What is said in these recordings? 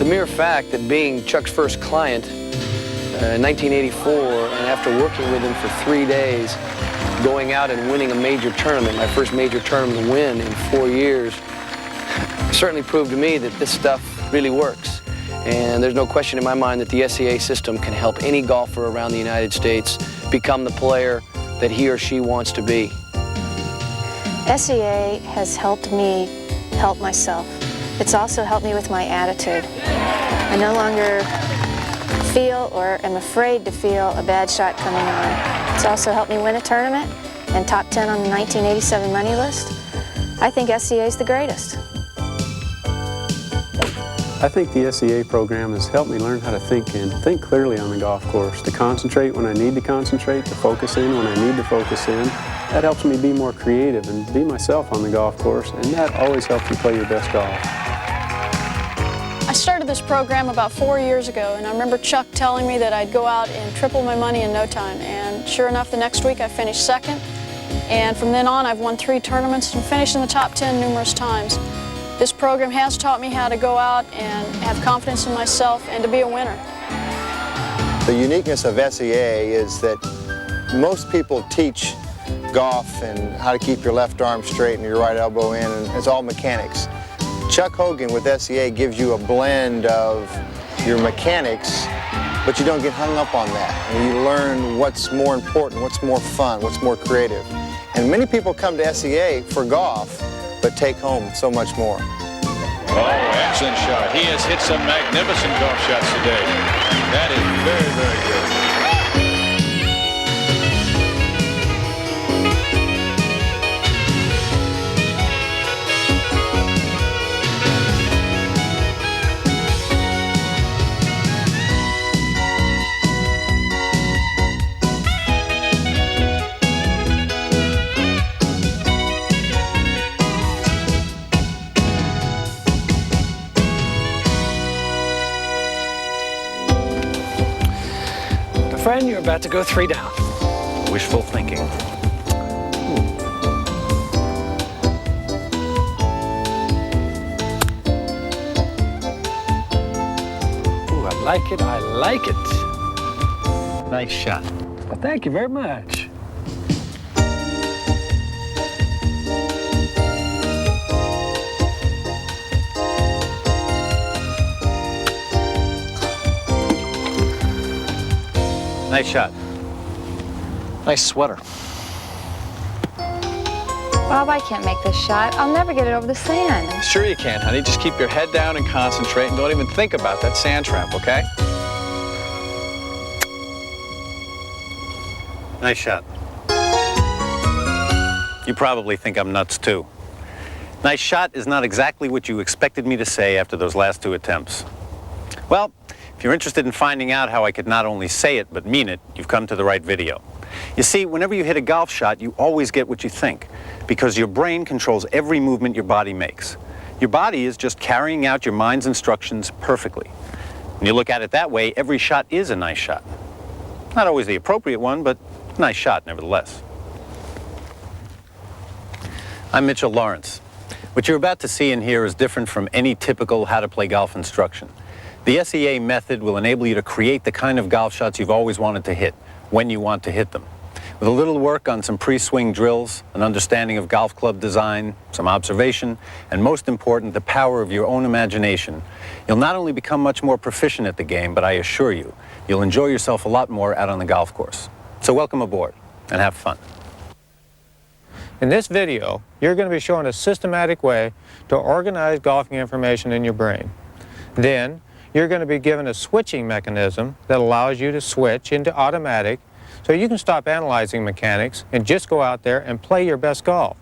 The mere fact that being Chuck's first client in 1984, and after working with him for 3 days, going out and winning a major tournament, my first major tournament win in 4 years, certainly proved to me that this stuff really works. And there's no question in my mind that the S.E.A. system can help any golfer around the United States become the player that he or she wants to be. S.E.A. has helped me help myself. It's also helped me with my attitude. I no longer feel or am afraid to feel a bad shot coming on. It's also helped me win a tournament and top 10 on the 1987 money list. I think S.E.A. is the greatest. I think the S.E.A. program has helped me learn how to think clearly on the golf course, to concentrate when I need to concentrate, to focus in when I need to focus in. That helps me be more creative and be myself on the golf course, and that always helps you play your best golf. I started this program about 4 years ago, and I remember Chuck telling me that I'd go out and triple my money in no time, and sure enough, the next week I finished second, and from then on I've won 3 tournaments and finished in the top 10 numerous times. This program has taught me how to go out and have confidence in myself and to be a winner. The uniqueness of S.E.A. is that most people teach golf and how to keep your left arm straight and your right elbow in, and it's all mechanics. Chuck Hogan with S.E.A. gives you a blend of your mechanics, but you don't get hung up on that. And you learn what's more important, what's more fun, what's more creative. And many people come to S.E.A. for golf, but take home so much more. Oh, excellent shot. He has hit some magnificent golf shots today. That is very, very good. Friend, you're about to go 3 down. Wishful thinking. Ooh, I like it, I like it. Nice shot. Well, thank you very much. Nice shot. Nice sweater. Bob, I can't make this shot. I'll never get it over the sand. Sure you can, honey. Just keep your head down and concentrate and don't even think about that sand trap, okay? Nice shot. You probably think I'm nuts, too. Nice shot is not exactly what you expected me to say after those last 2 attempts. Well, if you're interested in finding out how I could not only say it but mean it, you've come to the right video. You see, whenever you hit a golf shot, you always get what you think, because your brain controls every movement your body makes. Your body is just carrying out your mind's instructions perfectly. When you look at it that way, every shot is a nice shot. Not always the appropriate one, but a nice shot nevertheless. I'm Mitchell Lawrence. What you're about to see and hear is different from any typical how to play golf instruction. The S.E.A. method will enable you to create the kind of golf shots you've always wanted to hit, when you want to hit them. With a little work on some pre-swing drills, an understanding of golf club design, some observation, and most important, the power of your own imagination, you'll not only become much more proficient at the game, but I assure you, you'll enjoy yourself a lot more out on the golf course. So welcome aboard, and have fun. In this video, you're going to be shown a systematic way to organize golfing information in your brain. Then, you're going to be given a switching mechanism that allows you to switch into automatic so you can stop analyzing mechanics and just go out there and play your best golf.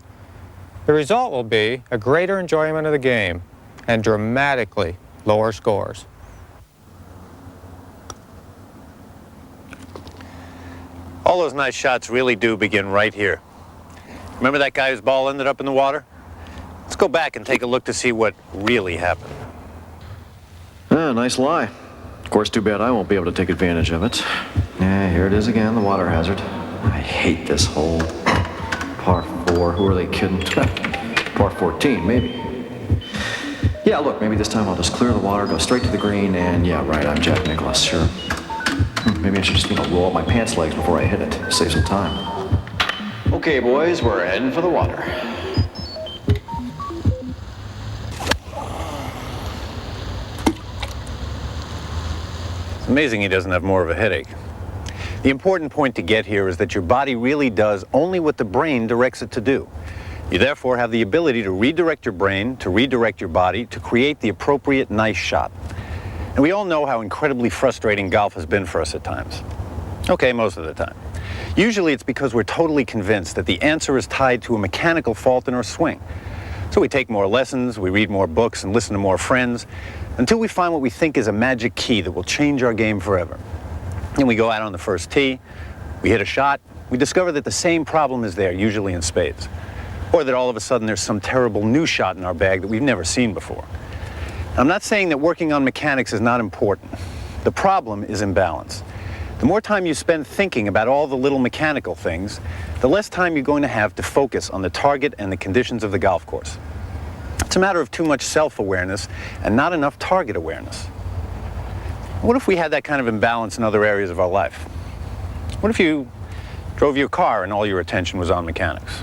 The result will be a greater enjoyment of the game and dramatically lower scores. All those nice shots really do begin right here. Remember that guy whose ball ended up in the water? Let's go back and take a look to see what really happened. Nice lie. Of course, too bad I won't be able to take advantage of it. Yeah, here it is again, the water hazard. I hate this hole. Par 4, who are they kidding? Par 14, maybe. Yeah, Yeah, look, maybe this time I'll just clear the water, go straight to the green, and yeah, right, I'm Jack Nicklaus, sure. Maybe I should just, roll up my pants legs before I hit it. Save some time. Okay, boys, we're heading for the water. It's amazing he doesn't have more of a headache. The important point to get here is that your body really does only what the brain directs it to do. You therefore have the ability to redirect your brain, to redirect your body, to create the appropriate nice shot. And we all know how incredibly frustrating golf has been for us at times. Okay, most of the time. Usually it's because we're totally convinced that the answer is tied to a mechanical fault in our swing. So we take more lessons, we read more books and listen to more friends, until we find what we think is a magic key that will change our game forever. And we go out on the first tee, we hit a shot, we discover that the same problem is there, usually in spades. Or that all of a sudden there's some terrible new shot in our bag that we've never seen before. I'm not saying that working on mechanics is not important. The problem is imbalance. The more time you spend thinking about all the little mechanical things, the less time you're going to have to focus on the target and the conditions of the golf course. It's a matter of too much self-awareness and not enough target awareness. What if we had that kind of imbalance in other areas of our life? What if you drove your car and all your attention was on mechanics?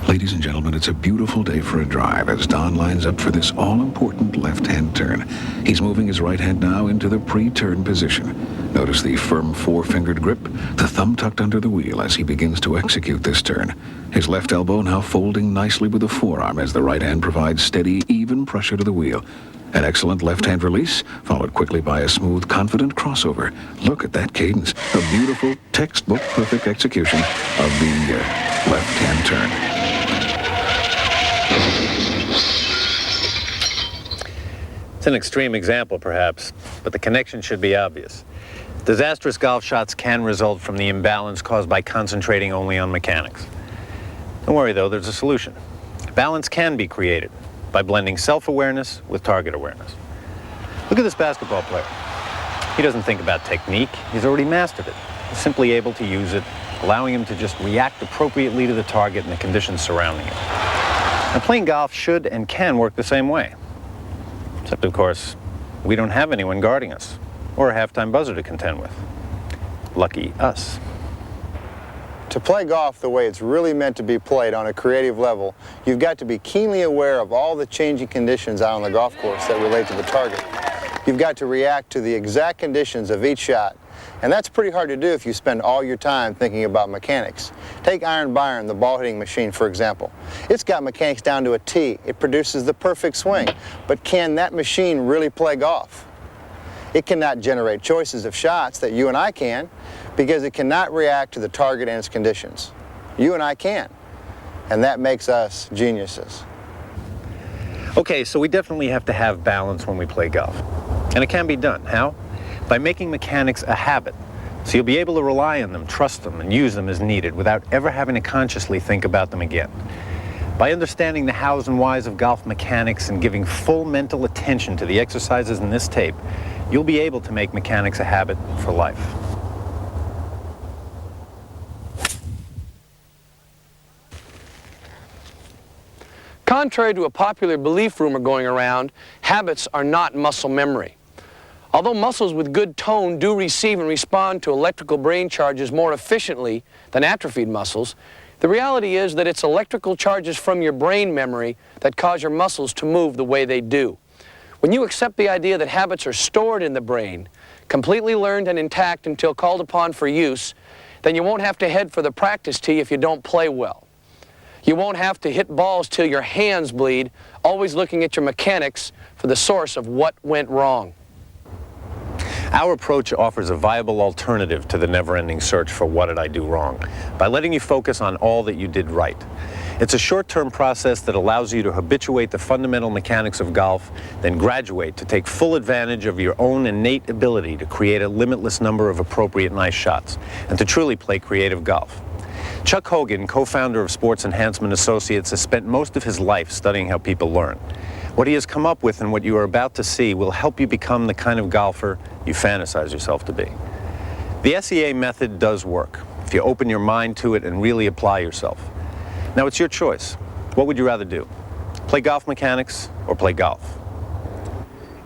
Ladies and gentlemen, it's a beautiful day for a drive as Don lines up for this all-important left-hand turn. He's moving his right hand now into the pre-turn position. Notice the firm four-fingered grip, the thumb tucked under the wheel as he begins to execute this turn. His left elbow now folding nicely with the forearm as the right hand provides steady, even pressure to the wheel. An excellent left-hand release, followed quickly by a smooth, confident crossover. Look at that cadence. A beautiful, textbook perfect execution of the left-hand turn. It's an extreme example, perhaps, but the connection should be obvious. Disastrous golf shots can result from the imbalance caused by concentrating only on mechanics. Don't worry, though, there's a solution. Balance can be created by blending self-awareness with target awareness. Look at this basketball player. He doesn't think about technique. He's already mastered it. He's simply able to use it, allowing him to just react appropriately to the target and the conditions surrounding it. Now, playing golf should and can work the same way. Except, of course, we don't have anyone guarding us, or a halftime buzzer to contend with. Lucky us. To play golf the way it's really meant to be played on a creative level, you've got to be keenly aware of all the changing conditions out on the golf course that relate to the target. You've got to react to the exact conditions of each shot, and that's pretty hard to do if you spend all your time thinking about mechanics. Take Iron Byron, the ball hitting machine, for example. It's got mechanics down to a T. It produces the perfect swing, but can that machine really play golf? It cannot generate choices of shots that you and I can, because it cannot react to the target and its conditions. You and I can, and that makes us geniuses. Okay, so we definitely have to have balance when we play golf. And it can be done. How? By making mechanics a habit. So you'll be able to rely on them, trust them, and use them as needed without ever having to consciously think about them again. By understanding the hows and whys of golf mechanics and giving full mental attention to the exercises in this tape, you'll be able to make mechanics a habit for life. Contrary to a popular belief rumor going around, habits are not muscle memory. Although muscles with good tone do receive and respond to electrical brain charges more efficiently than atrophied muscles, the reality is that it's electrical charges from your brain memory that cause your muscles to move the way they do. When you accept the idea that habits are stored in the brain, completely learned and intact until called upon for use, then you won't have to head for the practice tee if you don't play well. You won't have to hit balls till your hands bleed, always looking at your mechanics for the source of what went wrong. Our approach offers a viable alternative to the never-ending search for what did I do wrong, by letting you focus on all that you did right. It's a short-term process that allows you to habituate the fundamental mechanics of golf, then graduate to take full advantage of your own innate ability to create a limitless number of appropriate nice shots, and to truly play creative golf. Chuck Hogan, co-founder of Sports Enhancement Associates, has spent most of his life studying how people learn. What he has come up with and what you are about to see will help you become the kind of golfer you fantasize yourself to be. The S.E.A. method does work if you open your mind to it and really apply yourself. Now it's your choice. What would you rather do? Play golf mechanics or play golf?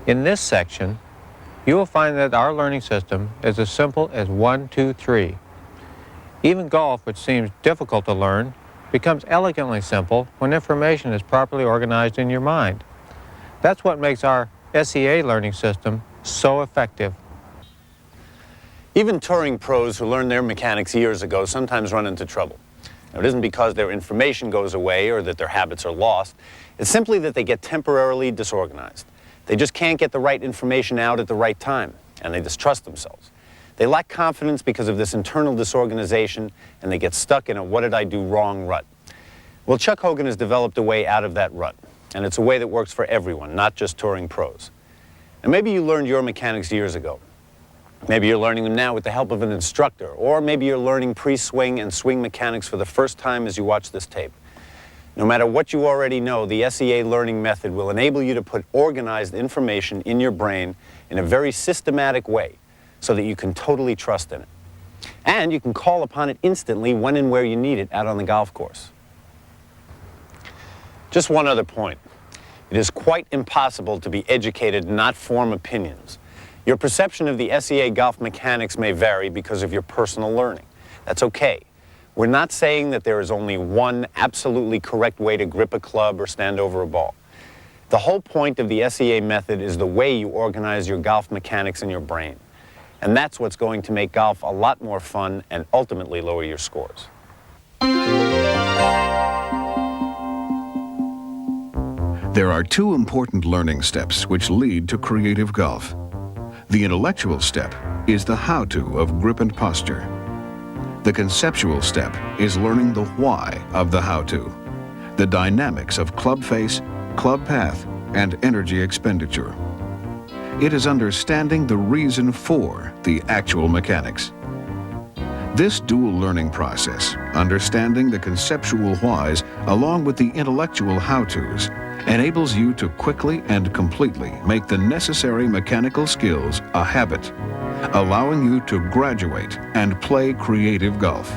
In this section, you will find that our learning system is as simple as 1, 2, 3. Even golf, which seems difficult to learn, becomes elegantly simple when information is properly organized in your mind. That's what makes our S.E.A. learning system so effective. Even touring pros who learned their mechanics years ago sometimes run into trouble. Now, it isn't because their information goes away or that their habits are lost. It's simply that they get temporarily disorganized. They just can't get the right information out at the right time, and they distrust themselves. They lack confidence because of this internal disorganization, and they get stuck in a what did I do wrong rut. Well, Chuck Hogan has developed a way out of that rut, and it's a way that works for everyone, not just touring pros. And maybe you learned your mechanics years ago. Maybe you're learning them now with the help of an instructor, or maybe you're learning pre-swing and swing mechanics for the first time as you watch this tape. No matter what you already know, the S.E.A. learning method will enable you to put organized information in your brain in a very systematic way so that you can totally trust in it. And you can call upon it instantly when and where you need it out on the golf course. Just one other point. It is quite impossible to be educated and not form opinions. Your perception of the S.E.A. golf mechanics may vary because of your personal learning. That's okay. We're not saying that there is only one absolutely correct way to grip a club or stand over a ball. The whole point of the S.E.A. method is the way you organize your golf mechanics in your brain. And that's what's going to make golf a lot more fun and ultimately lower your scores. There are two important learning steps which lead to creative golf. The intellectual step is the how-to of grip and posture. The conceptual step is learning the why of the how-to, the dynamics of club face, club path, and energy expenditure. It is understanding the reason for the actual mechanics. This dual learning process, understanding the conceptual whys along with the intellectual how-tos, enables you to quickly and completely make the necessary mechanical skills a habit, allowing you to graduate and play creative golf.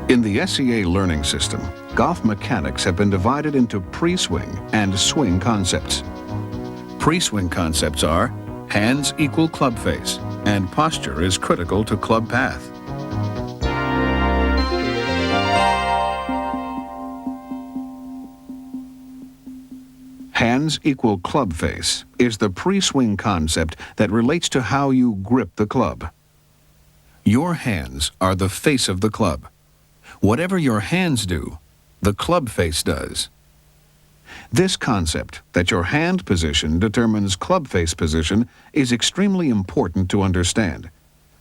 In the S.E.A. learning system, golf mechanics have been divided into pre-swing and swing concepts. Pre-swing concepts are hands equal club face, and posture is critical to club path. Hands equal club face is the pre-swing concept that relates to how you grip the club. Your hands are the face of the club. Whatever your hands do, the club face does. This concept that your hand position determines club face position is extremely important to understand,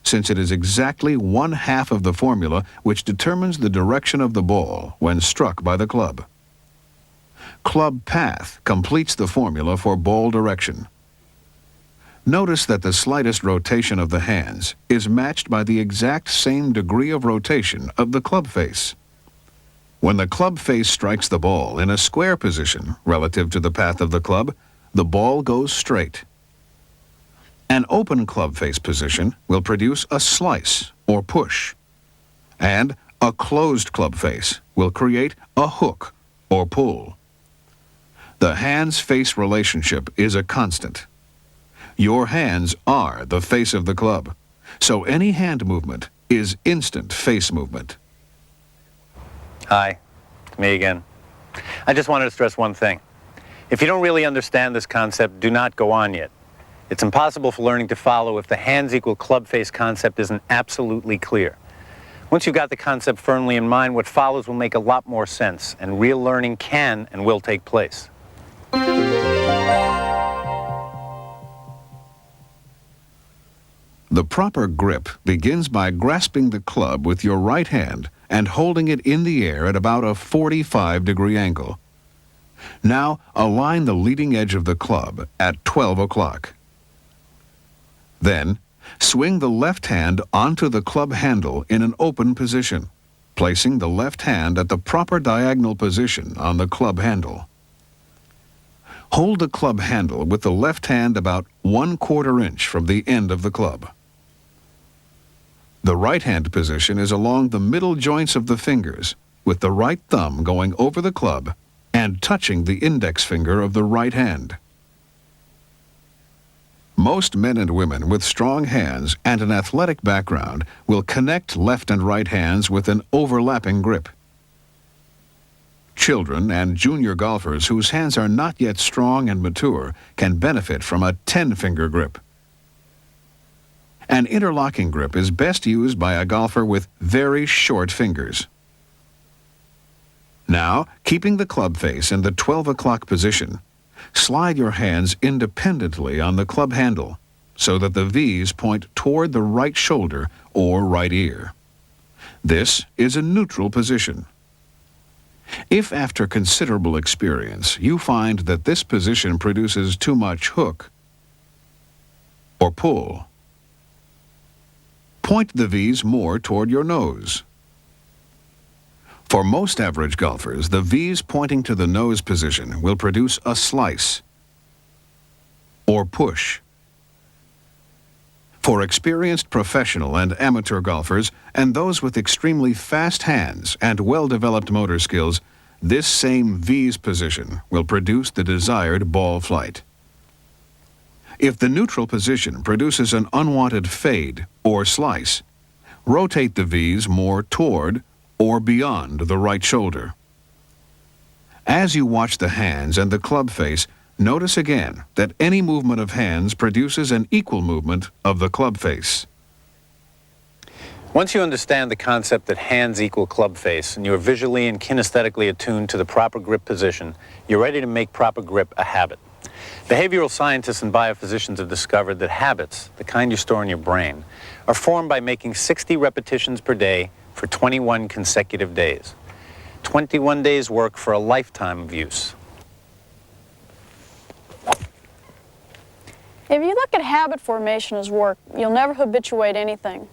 since it is exactly one half of the formula which determines the direction of the ball when struck by the club. Club path completes the formula for ball direction. Notice that the slightest rotation of the hands is matched by the exact same degree of rotation of the club face. When the club face strikes the ball in a square position relative to the path of the club, the ball goes straight. An open club face position will produce a slice or push, and a closed club face will create a hook or pull. The hands-face relationship is a constant. Your hands are the face of the club, so any hand movement is instant face movement. Hi, it's me again. I just wanted to stress one thing. If you don't really understand this concept, do not go on yet. It's impossible for learning to follow if the hands equal club face concept isn't absolutely clear. Once you've got the concept firmly in mind, what follows will make a lot more sense, and real learning can and will take place. The proper grip begins by grasping the club with your right hand and holding it in the air at about a 45-degree angle. Now, align the leading edge of the club at 12 o'clock. Then, swing the left hand onto the club handle in an open position, placing the left hand at the proper diagonal position on the club handle. Hold the club handle with the left hand about 1/4 inch from the end of the club. The right hand position is along the middle joints of the fingers, with the right thumb going over the club and touching the index finger of the right hand. Most men and women with strong hands and an athletic background will connect left and right hands with an overlapping grip. Children and junior golfers whose hands are not yet strong and mature can benefit from a 10-finger grip. An interlocking grip is best used by a golfer with very short fingers. Now, keeping the club face in the 12 o'clock position, slide your hands independently on the club handle so that the V's point toward the right shoulder or right ear. This is a neutral position. If after considerable experience you find that this position produces too much hook or pull, point the V's more toward your nose. For most average golfers, the V's pointing to the nose position will produce a slice or push. For experienced professional and amateur golfers and those with extremely fast hands and well-developed motor skills, this same V's position will produce the desired ball flight. If the neutral position produces an unwanted fade or slice, rotate the V's more toward or beyond the right shoulder. As you watch the hands and the club face, notice again that any movement of hands produces an equal movement of the club face. Once you understand the concept that hands equal club face and you're visually and kinesthetically attuned to the proper grip position, you're ready to make proper grip a habit. Behavioral scientists and biophysicians have discovered that habits, the kind you store in your brain, are formed by making 60 repetitions per day for 21 consecutive days. 21 days work for a lifetime of use. If you look at habit formation as work, you'll never habituate anything.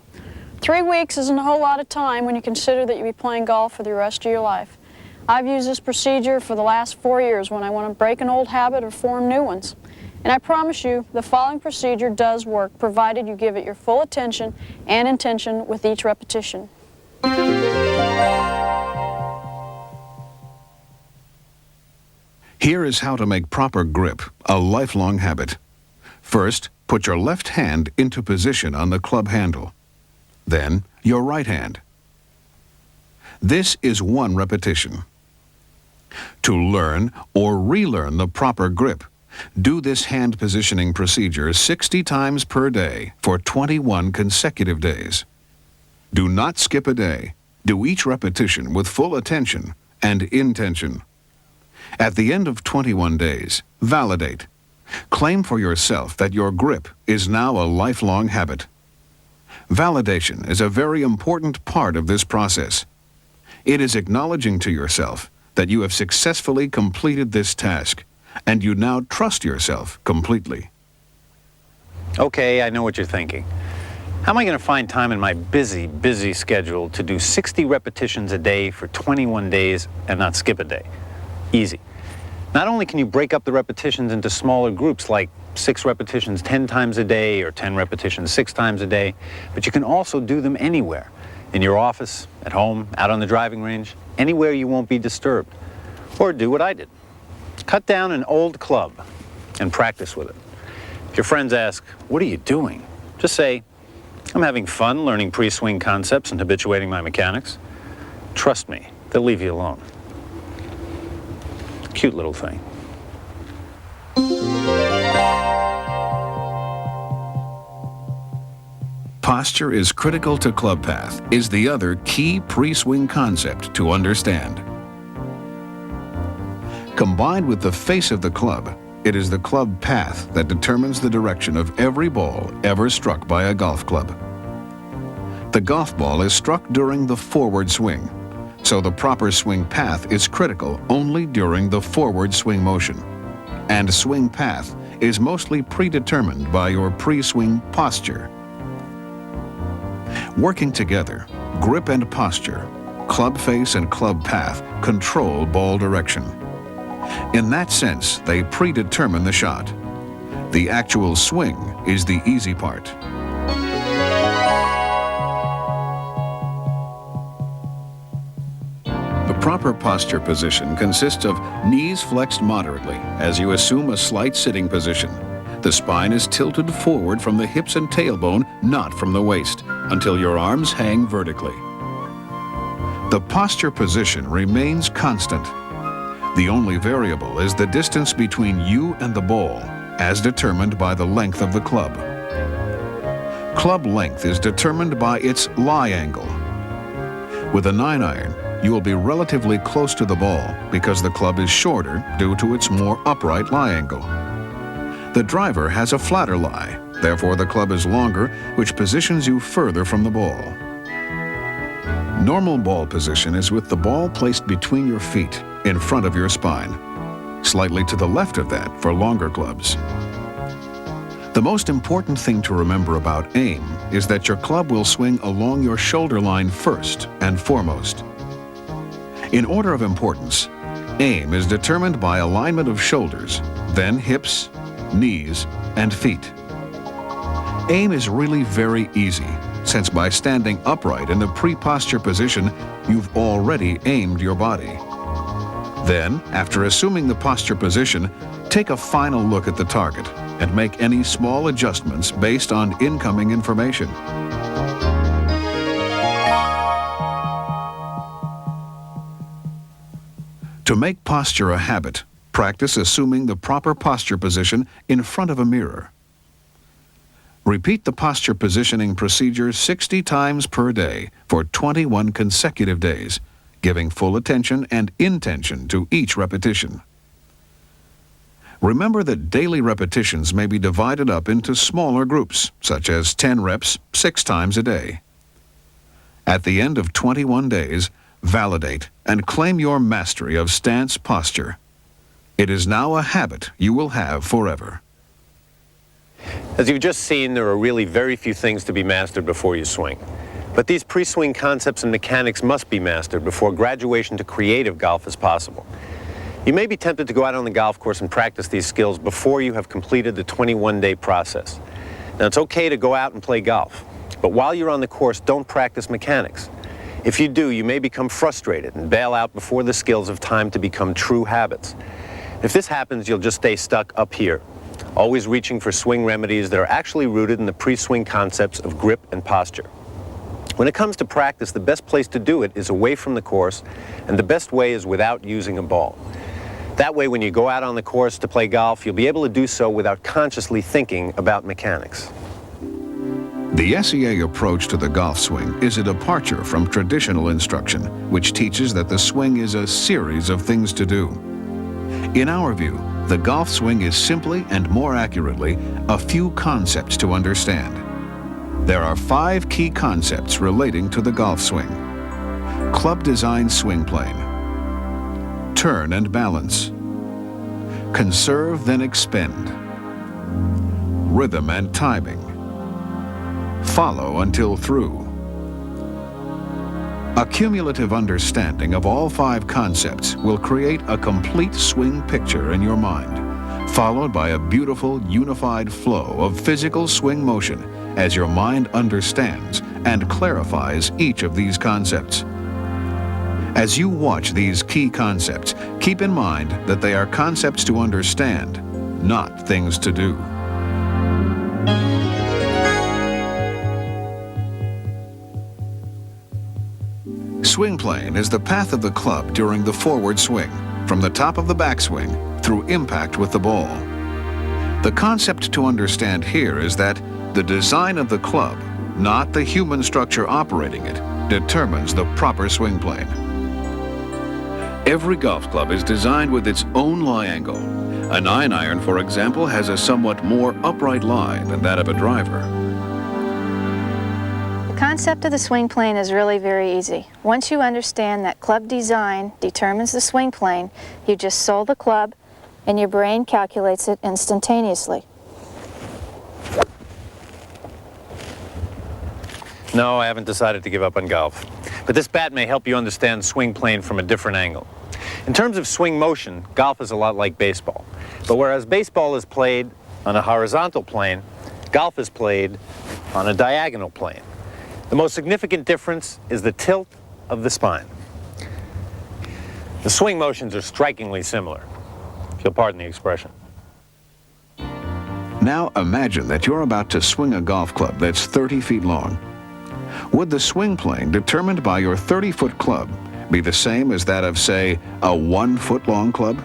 3 weeks isn't a whole lot of time when you consider that you'll be playing golf for the rest of your life. I've used this procedure for the last 4 years when I want to break an old habit or form new ones. And I promise you, the following procedure does work, provided you give it your full attention and intention with each repetition. Here is how to make proper grip a lifelong habit. First, put your left hand into position on the club handle. Then, your right hand. This is 1 repetition. To learn or relearn the proper grip, do this hand positioning procedure 60 times per day for 21 consecutive days. Do not skip a day. Do each repetition with full attention and intention. At the end of 21 days, validate. Claim for yourself that your grip is now a lifelong habit. Validation is a very important part of this process. It is acknowledging to yourself that you have successfully completed this task, and you now trust yourself completely. Okay, I know what you're thinking. How am I going to find time in my busy schedule to do 60 repetitions a day for 21 days and not skip a day? Easy. Not only can you break up the repetitions into smaller groups like 6 repetitions 10 times a day or 10 repetitions 6 times a day, but you can also do them anywhere. In your office, at home, out on the driving range, anywhere you won't be disturbed. Or do what I did. Cut down an old club and practice with it. If your friends ask, "What are you doing?" just say, "I'm having fun learning pre-swing concepts and habituating my mechanics." Trust me, they'll leave you alone. Cute little thing. Posture is critical to club path is the other key pre-swing concept to understand. Combined with the face of the club, it is the club path that determines the direction of every ball ever struck by a golf club. The golf ball is struck during the forward swing, so the proper swing path is critical only during the forward swing motion. And swing path is mostly predetermined by your pre-swing posture. Working together, grip and posture, club face and club path control ball direction. In that sense, they predetermine the shot. The actual swing is the easy part. The proper posture position consists of knees flexed moderately as you assume a slight sitting position. The spine is tilted forward from the hips and tailbone, not from the waist, until your arms hang vertically. The posture position remains constant. The only variable is the distance between you and the ball, as determined by the length of the club. Club length is determined by its lie angle. With a 9-iron, you will be relatively close to the ball because the club is shorter due to its more upright lie angle. The driver has a flatter lie, therefore the club is longer, which positions you further from the ball. Normal ball position is with the ball placed between your feet, in front of your spine, slightly to the left of that for longer clubs. The most important thing to remember about aim is that your club will swing along your shoulder line first and foremost. In order of importance, aim is determined by alignment of shoulders, then hips, knees, and feet. Aim is really very easy, since by standing upright in the pre-posture position, you've already aimed your body. Then, after assuming the posture position, take a final look at the target and make any small adjustments based on incoming information. To make posture a habit, practice assuming the proper posture position in front of a mirror. Repeat the posture positioning procedure 60 times per day for 21 consecutive days, giving full attention and intention to each repetition. Remember that daily repetitions may be divided up into smaller groups, such as 10 reps 6 times a day. At the end of 21 days, validate and claim your mastery of stance posture. It is now a habit you will have forever. As you've just seen, there are really very few things to be mastered before you swing. But these pre-swing concepts and mechanics must be mastered before graduation to creative golf is possible. You may be tempted to go out on the golf course and practice these skills before you have completed the 21-day process. Now, it's okay to go out and play golf, but while you're on the course, don't practice mechanics. If you do, you may become frustrated and bail out before the skills have time to become true habits. If this happens, you'll just stay stuck up here, always reaching for swing remedies that are actually rooted in the pre-swing concepts of grip and posture. When it comes to practice, the best place to do it is away from the course, and the best way is without using a ball. That way, when you go out on the course to play golf, you'll be able to do so without consciously thinking about mechanics. The S.E.A. approach to the golf swing is a departure from traditional instruction, which teaches that the swing is a series of things to do. In our view, the golf swing is simply and more accurately a few concepts to understand. There are 5 key concepts relating to the golf swing. Club design swing plane. Turn and balance. Conserve then expend. Rhythm and timing. Follow until through. A cumulative understanding of all 5 concepts will create a complete swing picture in your mind, followed by a beautiful, unified flow of physical swing motion as your mind understands and clarifies each of these concepts. As you watch these key concepts, keep in mind that they are concepts to understand, not things to do. Swing plane is the path of the club during the forward swing, from the top of the backswing through impact with the ball. The concept to understand here is that the design of the club, not the human structure operating it, determines the proper swing plane. Every golf club is designed with its own lie angle. A 9-iron, for example, has a somewhat more upright lie than that of a driver. The concept of the swing plane is really very easy. Once you understand that club design determines the swing plane, you just sole the club and your brain calculates it instantaneously. No, I haven't decided to give up on golf. But this bat may help you understand swing plane from a different angle. In terms of swing motion, golf is a lot like baseball. But whereas baseball is played on a horizontal plane, golf is played on a diagonal plane. The most significant difference is the tilt of the spine. The swing motions are strikingly similar, if you'll pardon the expression. Now imagine that you're about to swing a golf club that's 30 feet long. Would the swing plane determined by your 30-foot club be the same as that of, say, a 1-foot-long club?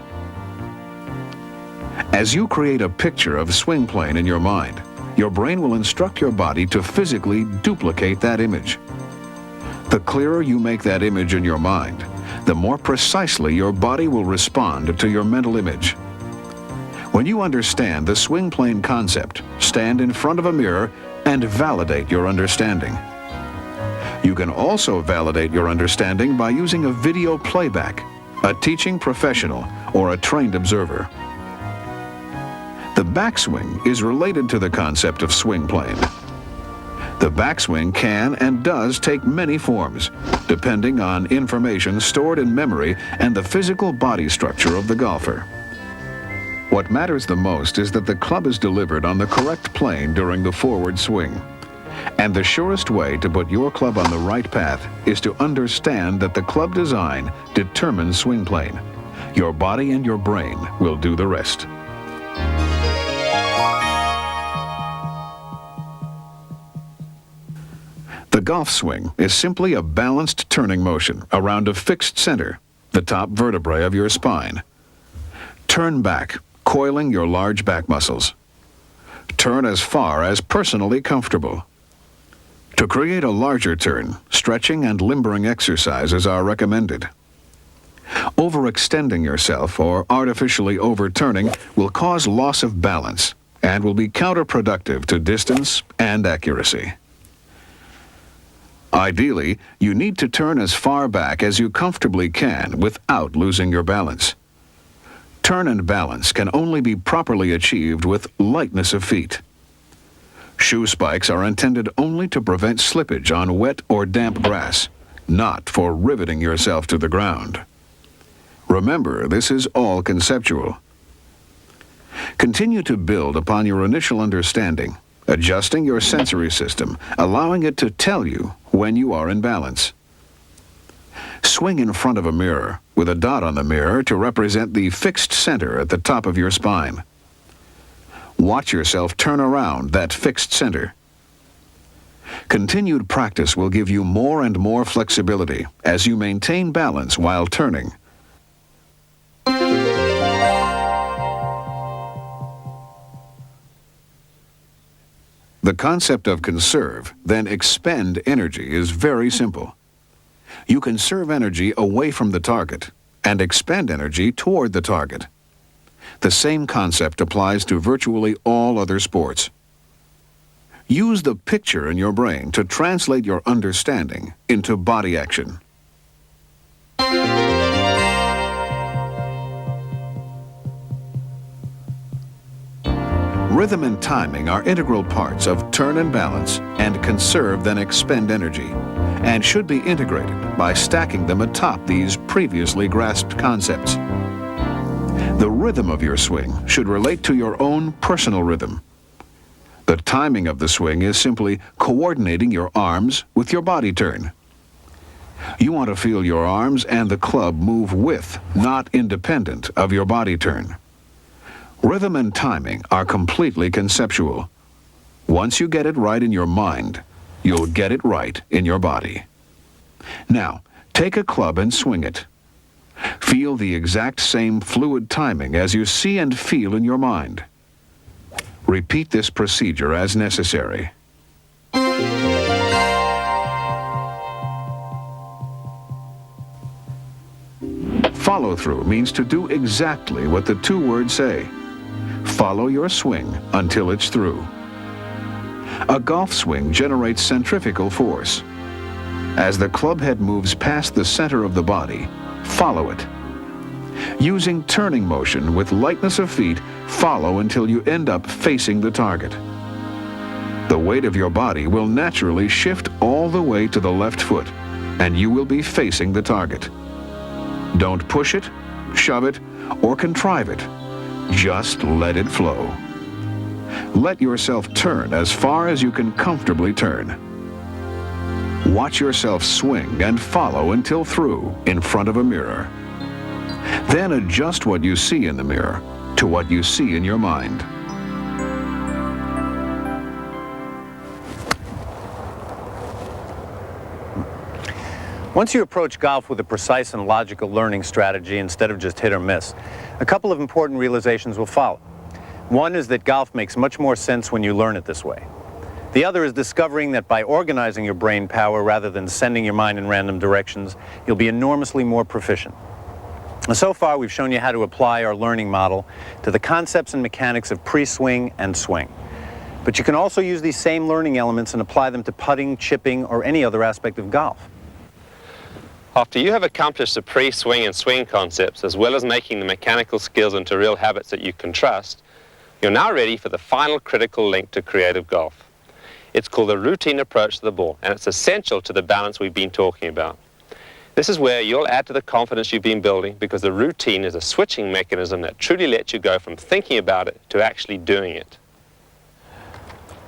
As you create a picture of a swing plane in your mind, your brain will instruct your body to physically duplicate that image. The clearer you make that image in your mind, the more precisely your body will respond to your mental image. When you understand the swing plane concept, stand in front of a mirror and validate your understanding. You can also validate your understanding by using a video playback, a teaching professional, or a trained observer. The backswing is related to the concept of swing plane. The backswing can and does take many forms, depending on information stored in memory and the physical body structure of the golfer. What matters the most is that the club is delivered on the correct plane during the forward swing. And the surest way to put your club on the right path is to understand that the club design determines swing plane. Your body and your brain will do the rest. The golf swing is simply a balanced turning motion around a fixed center, the top vertebrae of your spine. Turn back, coiling your large back muscles. Turn as far as personally comfortable. To create a larger turn, stretching and limbering exercises are recommended. Overextending yourself or artificially overturning will cause loss of balance and will be counterproductive to distance and accuracy. Ideally, you need to turn as far back as you comfortably can without losing your balance. Turn and balance can only be properly achieved with lightness of feet. Shoe spikes are intended only to prevent slippage on wet or damp grass, not for riveting yourself to the ground. Remember, this is all conceptual. Continue to build upon your initial understanding, adjusting your sensory system, allowing it to tell you when you are in balance. Swing in front of a mirror with a dot on the mirror to represent the fixed center at the top of your spine. Watch yourself turn around that fixed center. Continued practice will give you more and more flexibility as you maintain balance while turning. The concept of conserve, then expend energy is very simple. You conserve energy away from the target and expend energy toward the target. The same concept applies to virtually all other sports. Use the picture in your brain to translate your understanding into body action. Rhythm and timing are integral parts of turn and balance and conserve then expend energy, and should be integrated by stacking them atop these previously grasped concepts. The rhythm of your swing should relate to your own personal rhythm. The timing of the swing is simply coordinating your arms with your body turn. You want to feel your arms and the club move with, not independent of your body turn. Rhythm and timing are completely conceptual. Once you get it right in your mind, you'll get it right in your body. Now, take a club and swing it. Feel the exact same fluid timing as you see and feel in your mind. Repeat this procedure as necessary. Follow-through means to do exactly what the two words say. Follow your swing until it's through. A golf swing generates centrifugal force. As the club head moves past the center of the body, follow it. Using turning motion with lightness of feet, follow until you end up facing the target. The weight of your body will naturally shift all the way to the left foot, and you will be facing the target. Don't push it, shove it, or contrive it. Just let it flow. Let yourself turn as far as you can comfortably turn. Watch yourself swing and follow until through in front of a mirror. Then adjust what you see in the mirror to what you see in your mind. Once you approach golf with a precise and logical learning strategy instead of just hit or miss, a couple of important realizations will follow. One is that golf makes much more sense when you learn it this way. The other is discovering that by organizing your brain power rather than sending your mind in random directions, you'll be enormously more proficient. And so far, we've shown you how to apply our learning model to the concepts and mechanics of pre-swing and swing. But you can also use these same learning elements and apply them to putting, chipping, or any other aspect of golf. After you have accomplished the pre-swing and swing concepts, as well as making the mechanical skills into real habits that you can trust, you're now ready for the final critical link to creative golf. It's called the routine approach to the ball, and it's essential to the balance we've been talking about. This is where you'll add to the confidence you've been building, because the routine is a switching mechanism that truly lets you go from thinking about it to actually doing it.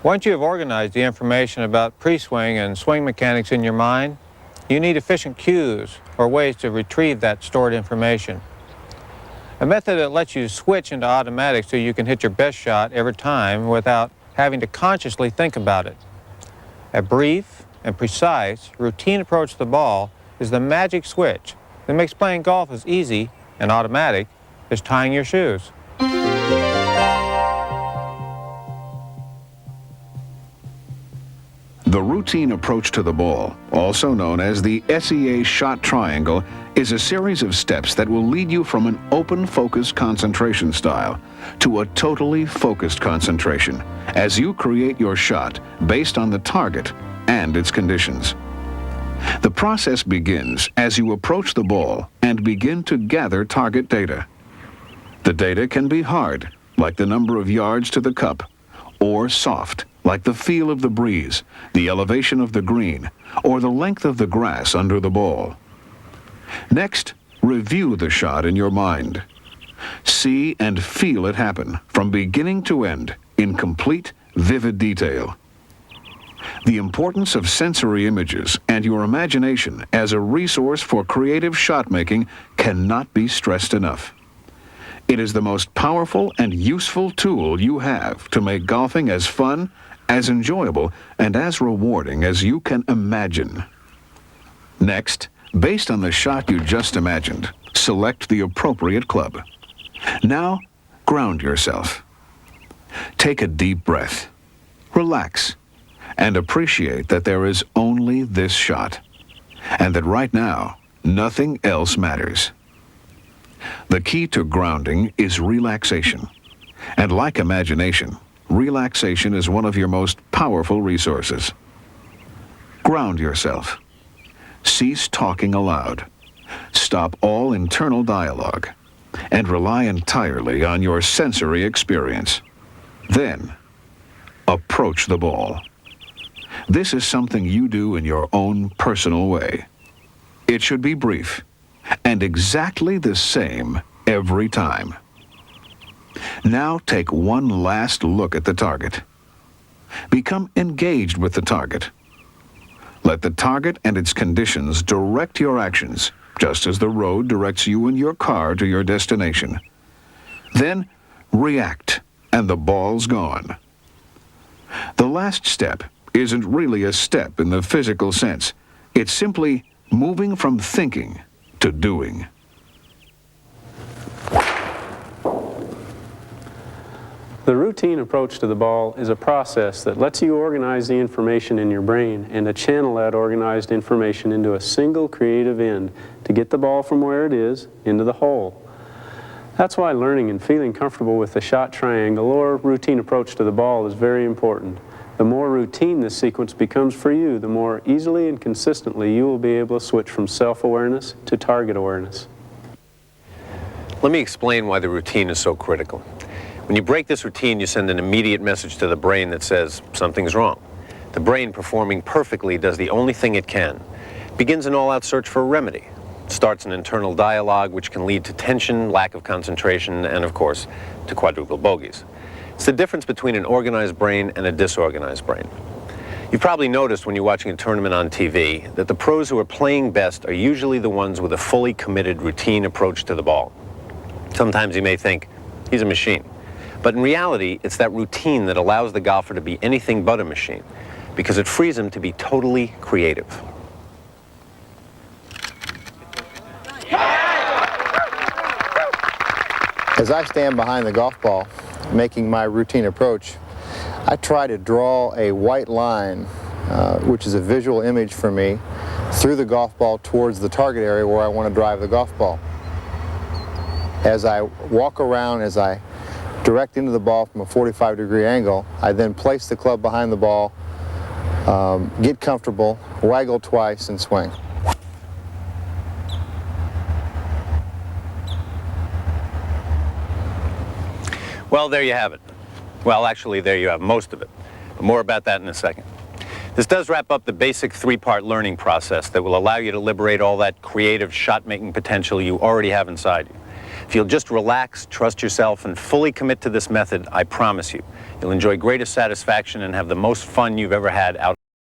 Once you have organized the information about pre-swing and swing mechanics in your mind, you need efficient cues or ways to retrieve that stored information. A method that lets you switch into automatic so you can hit your best shot every time without having to consciously think about it. A brief and precise routine approach to the ball is the magic switch that makes playing golf as easy and automatic as tying your shoes. The routine approach to the ball, also known as the S.E.A. shot triangle, is a series of steps that will lead you from an open focus concentration style to a totally focused concentration as you create your shot based on the target and its conditions. The process begins as you approach the ball and begin to gather target data. The data can be hard, like the number of yards to the cup, or soft, like the feel of the breeze, the elevation of the green, or the length of the grass under the ball. Next, review the shot in your mind. See and feel it happen from beginning to end in complete, vivid detail. The importance of sensory images and your imagination as a resource for creative shot making cannot be stressed enough. It is the most powerful and useful tool you have to make golfing as fun, as enjoyable, and as rewarding as you can imagine. Next, based on the shot you just imagined, select the appropriate club. Now, ground yourself. Take a deep breath. Relax. And appreciate that there is only this shot, and that right now, nothing else matters. The key to grounding is relaxation. And like imagination, relaxation is one of your most powerful resources. Ground yourself. Cease talking aloud. Stop all internal dialogue, and rely entirely on your sensory experience. Then, approach the ball. This is something you do in your own personal way. It should be brief and exactly the same every time. Now take one last look at the target. Become engaged with the target. Let the target and its conditions direct your actions, just as the road directs you and your car to your destination. Then react, and the ball's gone. The last step isn't really a step in the physical sense. It's simply moving from thinking to doing. The routine approach to the ball is a process that lets you organize the information in your brain and to channel that organized information into a single creative end to get the ball from where it is into the hole. That's why learning and feeling comfortable with the shot triangle or routine approach to the ball is very important. The more routine this sequence becomes for you, the more easily and consistently you will be able to switch from self-awareness to target awareness. Let me explain why the routine is so critical. When you break this routine, you send an immediate message to the brain that says something's wrong. The brain, performing perfectly, does the only thing it can. It begins an all-out search for a remedy. It starts an internal dialogue which can lead to tension, lack of concentration, and of course, to quadruple bogeys. It's the difference between an organized brain and a disorganized brain. You've probably noticed when you're watching a tournament on TV that the pros who are playing best are usually the ones with a fully committed routine approach to the ball. Sometimes you may think, he's a machine. But in reality, it's that routine that allows the golfer to be anything but a machine, because it frees him to be totally creative. As I stand behind the golf ball, making my routine approach, I try to draw a white line, which is a visual image for me, through the golf ball towards the target area where I want to drive the golf ball. As I walk around, as I direct into the ball from a 45-degree angle, I then place the club behind the ball, get comfortable, waggle twice, and swing. Well, there you have it. Well, actually, there you have most of it. But more about that in a second. This does wrap up the basic three-part learning process that will allow you to liberate all that creative shot-making potential you already have inside you. If you'll just relax, trust yourself, and fully commit to this method, I promise you, you'll enjoy greatest satisfaction and have the most fun you've ever had out.